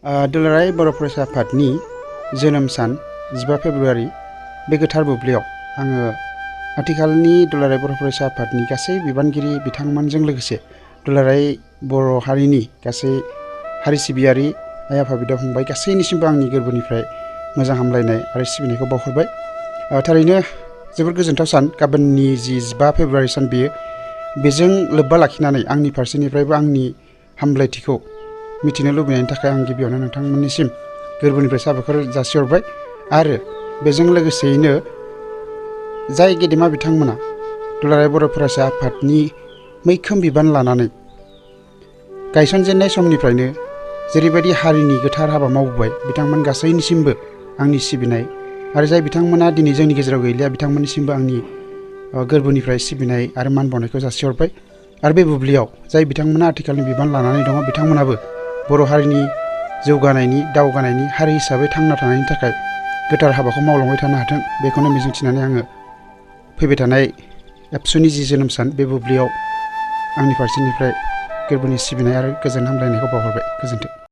दुलाराय बर' फरायसा आफादनि जोनोम सान 15 फेब्रुआरि बे गोथार बुब्लियाव आङो आथिखालनि दुलाराय बर' फरायसा आफादनि गासै बिबानगिरि बिथांमोनजों लोगोसे दुलाराय बर' हारिनि गासै हारि सिबियारि आइ आफा बिदा फंबाय गासैनिसिमबो आंनि गोरबोनिफ्राय मोजां हामलायनाय आरो सिबिनायखौ बावहरबाय। थारैनो जोबोद गोजोनथाव सान गाबोननि जि 15 फेब्रुआरि सान बेजों लोब्बा लाखिनानै आंनि फारसेनिफ्रायबो आंनि हामलायथिखौ मिथिनो लुबैनायनि थाखाय आं गिबियावनो नोंथांमोननिसिम गोरबोनिफ्राय साबायखर जासिहरबाय। आरो बेजों लोगोसेयैनो जाय गेदेमा बिथांमोना दुलाराय बर' फरायसा आफादनि मैखोम बिबान लानानै गायसनजेननाय समनिफ्रायनो जेरैबायदि हारिनि गोथार हाबा मावबोबाय बिथांमोन गासैनिसिमबो आंनि सिबिनाय आरो जाय बिथांमोना दिनै जोंनि गेजेराव गैलिया बिथांमोननिसिमबो आंनि गोरबोनिफ्राय सिबिनाय आरो मान बावनायखौ जासिहरबाय। आरो बे बुब्लियाव जाय बिथांमोना आथिखालनि बिबान लानानै दङ बिथांमोनाबो बर' हारिनि जौगानायनि दावगानायनि हारि हिसाबै थांना थानायनि थाखाय गोथार हाबाखौ मावलांबाय थानो हाथों बेखौनो मिजिंथिनानै आङो फैबाय थानाय एबसुनि जि जोनोम सान बे बुब्लियाव आंनि फारसेनिफ्राय गोरबोनि सिबिनाय आरो गोजोन हामलायनायखौ बावहरबाय। गोजोन्थों।